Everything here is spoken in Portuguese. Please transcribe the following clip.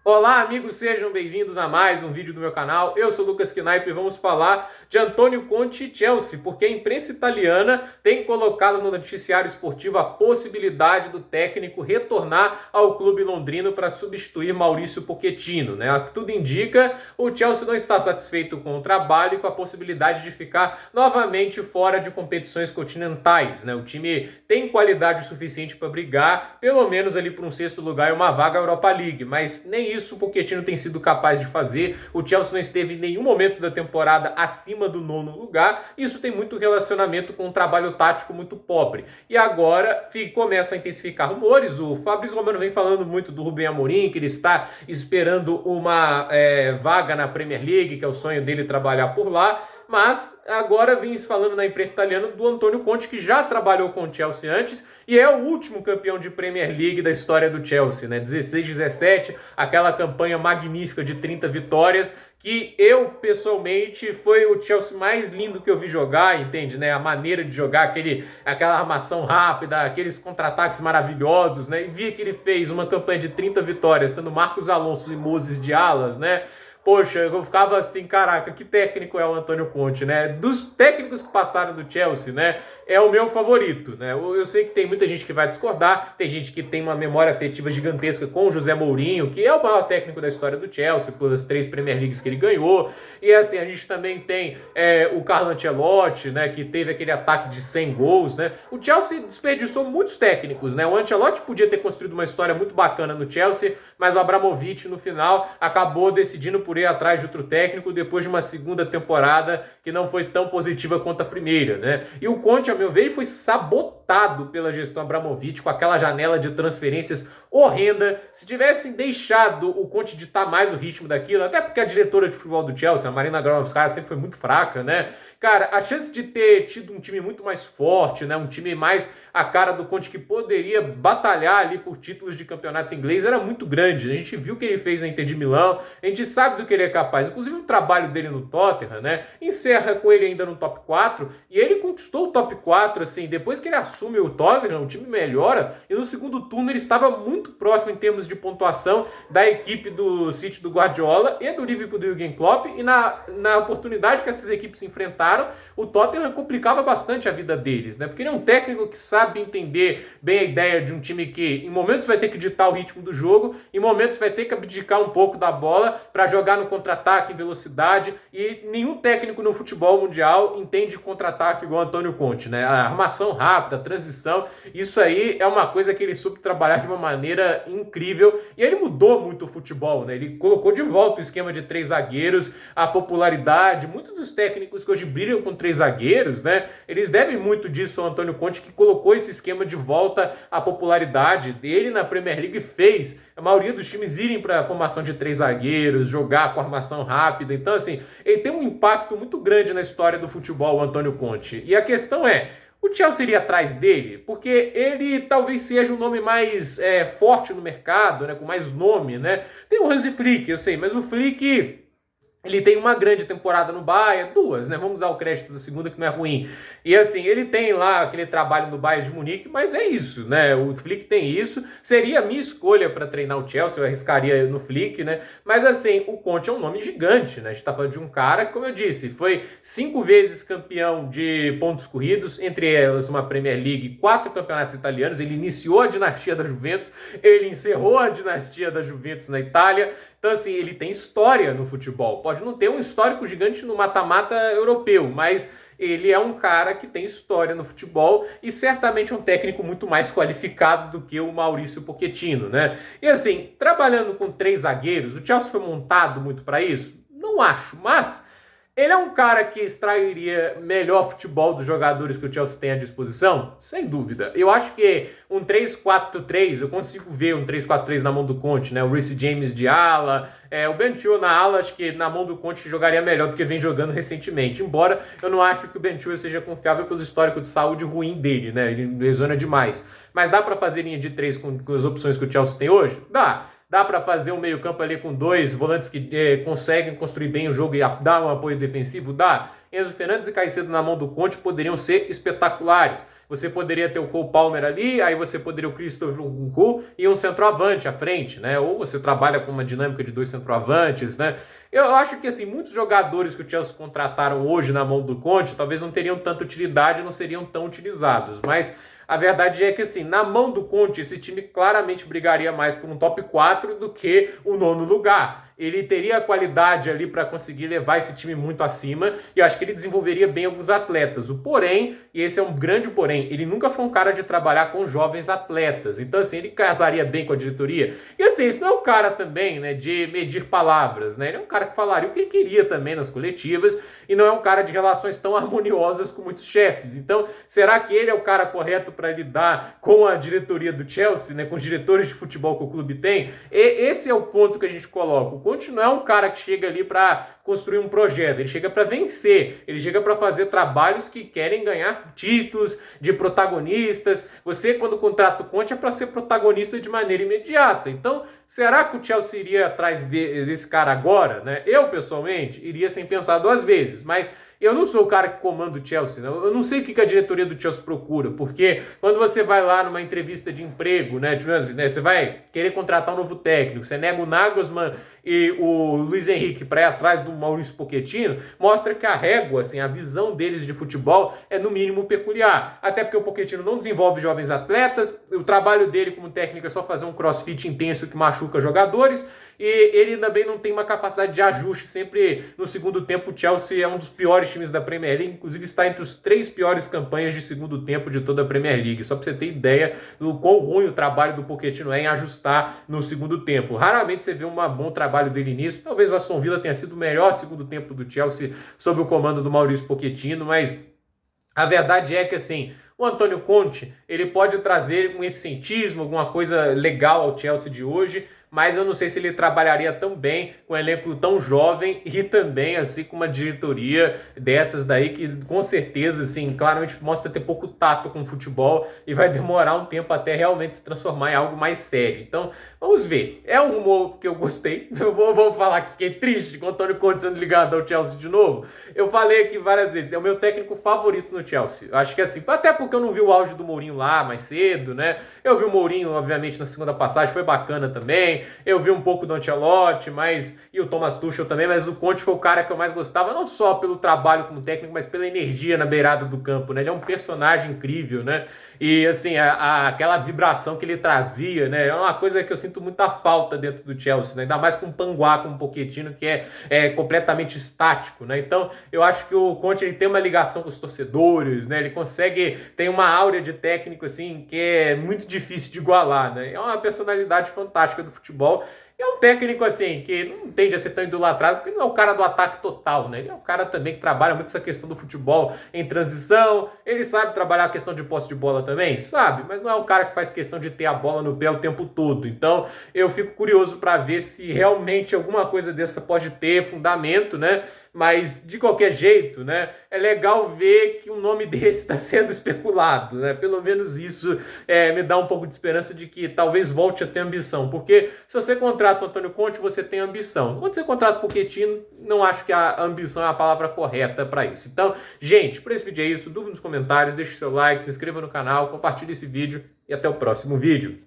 Olá, amigos, sejam bem-vindos a mais um vídeo do meu canal. Eu sou o Lucas Knaip e vamos falar de Antônio Conte e Chelsea, porque a imprensa italiana tem colocado no noticiário esportivo a possibilidade do técnico retornar ao clube londrino para substituir Maurício Pochettino, né? Tudo indica, o Chelsea não está satisfeito com o trabalho e com a possibilidade de ficar novamente fora de competições continentais, né? O time tem qualidade suficiente para brigar, pelo menos ali por um sexto lugar e uma vaga Europa League, mas nem isso o Pochettino tem sido capaz de fazer. O Chelsea não esteve em nenhum momento da temporada acima do nono lugar. Isso tem muito relacionamento com um trabalho tático muito pobre. E agora começam a intensificar rumores. O Fabrício Romano vem falando muito do Rubem Amorim, que ele está esperando uma vaga na Premier League, que é o sonho dele trabalhar por lá. Mas agora vem falando na imprensa italiana do Antônio Conte, que já trabalhou com o Chelsea antes e é o último campeão de Premier League da história do Chelsea, né? 16-17, aquela campanha magnífica de 30 vitórias, que eu, pessoalmente, foi o Chelsea mais lindo que eu vi jogar, entende, né? A maneira de jogar, aquela armação rápida, aqueles contra-ataques maravilhosos, né? E vi que ele fez uma campanha de 30 vitórias, tendo Marcos Alonso e Moses de alas, né? Poxa, eu ficava assim, caraca, que técnico é o Antônio Conte, né? Dos técnicos que passaram do Chelsea, né? É o meu favorito, né? Eu sei que tem muita gente que vai discordar, tem gente que tem uma memória afetiva gigantesca com o José Mourinho, que é o maior técnico da história do Chelsea, pelas 3 Premier Leagues que ele ganhou. E assim, a gente também tem o Carlo Ancelotti, né? Que teve aquele ataque de 100 gols, né? O Chelsea desperdiçou muitos técnicos, né? O Ancelotti podia ter construído uma história muito bacana no Chelsea, mas o Abramovich, no final, acabou decidindo por ir atrás de outro técnico depois de uma segunda temporada que não foi tão positiva quanto a primeira, né? E o Conte, a meu ver, foi sabotado pela gestão Abramovich com aquela janela de transferências horrenda. Se tivessem deixado o Conte ditar mais o ritmo daquilo, até porque a diretora de futebol do Chelsea, a Marina Granovskaya, sempre foi muito fraca, né? Cara, a chance de ter tido um time muito mais forte, né? Um time mais a cara do Conte que poderia batalhar ali por títulos de campeonato inglês era muito grande. A gente viu o que ele fez na Inter de Milão, a gente sabe do que ele é capaz. Inclusive o trabalho dele no Tottenham, né? Encerra com ele ainda no top 4 e ele conquistou o top 4, assim, depois que ele assume o Tottenham, o time melhora e no segundo turno ele estava muito próximo em termos de pontuação da equipe do City do Guardiola e do Liverpool do Jürgen Klopp e na oportunidade que essas equipes se enfrentaram, o Tottenham complicava bastante a vida deles, né? Porque ele é um técnico que sabe entender bem a ideia de um time que em momentos vai ter que ditar o ritmo do jogo, em momentos vai ter que abdicar um pouco da bola para jogar no contra-ataque em velocidade, e nenhum técnico no futebol mundial entende contra-ataque igual o Antônio Conte, né? A armação rápida, a transição, isso aí é uma coisa que ele soube trabalhar de uma maneira incrível, e ele mudou muito o futebol, né? Ele colocou de volta o esquema de 3 zagueiros, a popularidade, muitos dos técnicos que hoje brilham com 3 zagueiros, né? Eles devem muito disso ao Antônio Conte, que colocou esse esquema de volta à popularidade dele na Premier League, fez a maioria dos times irem para a formação de 3 zagueiros, jogar com armação rápida. Então, assim, ele tem um impacto muito grande na história do futebol, o Antônio Conte. E a questão é, o Chelsea iria atrás dele? Porque ele talvez seja o nome mais forte no mercado, né? Com mais nome, né? Tem o Hansi Flick, eu sei, mas o Flick, ele tem uma grande temporada no Bayern, 2, né? Vamos dar o crédito da segunda, que não é ruim. E assim, ele tem lá aquele trabalho no Bayern de Munique, mas é isso, né? O Flick tem isso. Seria a minha escolha para treinar o Chelsea, eu arriscaria no Flick, né? Mas assim, o Conte é um nome gigante, né? A gente tá falando de um cara que, como eu disse, foi 5 vezes campeão de pontos corridos, entre elas uma Premier League, 4 campeonatos italianos. Ele iniciou a dinastia da Juventus, ele encerrou a dinastia da Juventus na Itália. Então, assim, ele tem história no futebol. Pode não ter um histórico gigante no mata-mata europeu, mas ele é um cara que tem história no futebol e certamente é um técnico muito mais qualificado do que o Maurício Pochettino, né? E assim, trabalhando com 3 zagueiros, o Chelsea foi montado muito para isso? Não acho, mas ele é um cara que extrairia melhor futebol dos jogadores que o Chelsea tem à disposição? Sem dúvida. Eu acho que um 3-4-3, eu consigo ver um 3-4-3 na mão do Conte, né? O Reece James de ala, o Ben Chilwell na ala, acho que na mão do Conte jogaria melhor do que vem jogando recentemente. Embora eu não acho que o Ben Chilwell seja confiável pelo histórico de saúde ruim dele, né? Ele lesiona demais. Mas dá para fazer linha de 3 com as opções que o Chelsea tem hoje? Dá. Dá para fazer um meio-campo ali com 2 volantes que conseguem construir bem o jogo e dar um apoio defensivo? Dá. Enzo Fernandes e Caicedo na mão do Conte poderiam ser espetaculares. Você poderia ter o Cole Palmer ali, aí você poderia o Christopher Nkunku e um centroavante à frente, né? Ou você trabalha com uma dinâmica de dois centroavantes, né? Eu acho que assim, muitos jogadores que o Chelsea contrataram hoje na mão do Conte talvez não teriam tanta utilidade, não seriam tão utilizados, mas a verdade é que, assim, na mão do Conte, esse time claramente brigaria mais por um top 4 do que o nono lugar. Ele teria a qualidade ali para conseguir levar esse time muito acima e eu acho que ele desenvolveria bem alguns atletas. O porém, e esse é um grande porém, ele nunca foi um cara de trabalhar com jovens atletas. Então, assim, ele casaria bem com a diretoria. E, assim, isso não é um cara também, né, de medir palavras, né? Ele é um cara que falaria o que ele queria também nas coletivas e não é um cara de relações tão harmoniosas com muitos chefes. Então, será que ele é o cara correto para lidar com a diretoria do Chelsea, né, com os diretores de futebol que o clube tem? E esse é o ponto que a gente coloca. O Conte não é um cara que chega ali para construir um projeto, ele chega para vencer, ele chega para fazer trabalhos que querem ganhar títulos de protagonistas. Você, quando contrata o Conte, é para ser protagonista de maneira imediata. Então, será que o Chelsea iria atrás desse cara agora? Né? Eu, pessoalmente, iria sem pensar duas vezes, mas eu não sou o cara que comanda o Chelsea, né? Eu não sei o que a diretoria do Chelsea procura, porque quando você vai lá numa entrevista de emprego, né, você vai querer contratar um novo técnico, você nega o Nagelsmann e o Luiz Henrique para ir atrás do Maurício Pochettino, mostra que a régua, assim, a visão deles de futebol é no mínimo peculiar. Até porque o Pochettino não desenvolve jovens atletas, o trabalho dele como técnico é só fazer um crossfit intenso que machuca jogadores, e ele também não tem uma capacidade de ajuste. Sempre no segundo tempo o Chelsea é um dos piores times da Premier League, inclusive está entre os 3 piores campanhas de segundo tempo de toda a Premier League, só para você ter ideia do quão ruim o trabalho do Pochettino é em ajustar no segundo tempo. Raramente você vê um bom trabalho dele nisso. Talvez o Aston Villa tenha sido o melhor segundo tempo do Chelsea sob o comando do Maurício Pochettino, mas a verdade é que, assim, o Antônio Conte, ele pode trazer um eficientismo, alguma coisa legal ao Chelsea de hoje, mas eu não sei se ele trabalharia tão bem com um elenco tão jovem e também, assim, com uma diretoria dessas daí que, com certeza, assim, claramente mostra ter pouco tato com o futebol e vai demorar um tempo até realmente se transformar em algo mais sério. Então, vamos ver. É um rumor que eu gostei. Eu vou falar que fiquei triste com o Antônio Conte sendo ligado ao Chelsea de novo. Eu falei aqui várias vezes, é o meu técnico favorito no Chelsea. Eu acho que, assim, até porque eu não vi o auge do Mourinho lá mais cedo, né? Eu vi o Mourinho, obviamente, na segunda passagem, foi bacana também. Eu vi um pouco do Ancelotti, e o Thomas Tuchel também, mas o Conte foi o cara que eu mais gostava, não só pelo trabalho como técnico, mas pela energia na beirada do campo, né? Ele é um personagem incrível, né? E, assim, aquela vibração que ele trazia, né? É uma coisa que eu sinto muita falta dentro do Chelsea, né? Ainda mais com o Panguá, com o Pochettino, que é completamente estático, né? Então, eu acho que o Conte, ele tem uma ligação com os torcedores, né? Ele consegue, tem uma áurea de técnico, assim, que é muito difícil de igualar, né? É uma personalidade fantástica do futebol. É um técnico, assim, que não tende a ser tão idolatrado, porque não é o cara do ataque total, né? Ele é um cara também que trabalha muito essa questão do futebol em transição. Ele sabe trabalhar a questão de posse de bola também? Sabe, mas não é um cara que faz questão de ter a bola no pé o tempo todo. Então, eu fico curioso para ver se realmente alguma coisa dessa pode ter fundamento, né? Mas, de qualquer jeito, né, é legal ver que o nome desse está sendo especulado, né? Pelo menos isso me dá um pouco de esperança de que talvez volte a ter ambição. Porque se você contrata o Antônio Conte, você tem ambição. Quando você contrata o Pochettino, não acho que a ambição é a palavra correta para isso. Então, gente, por esse vídeo é isso. Dúvida nos comentários, deixe seu like, se inscreva no canal, compartilhe esse vídeo e até o próximo vídeo.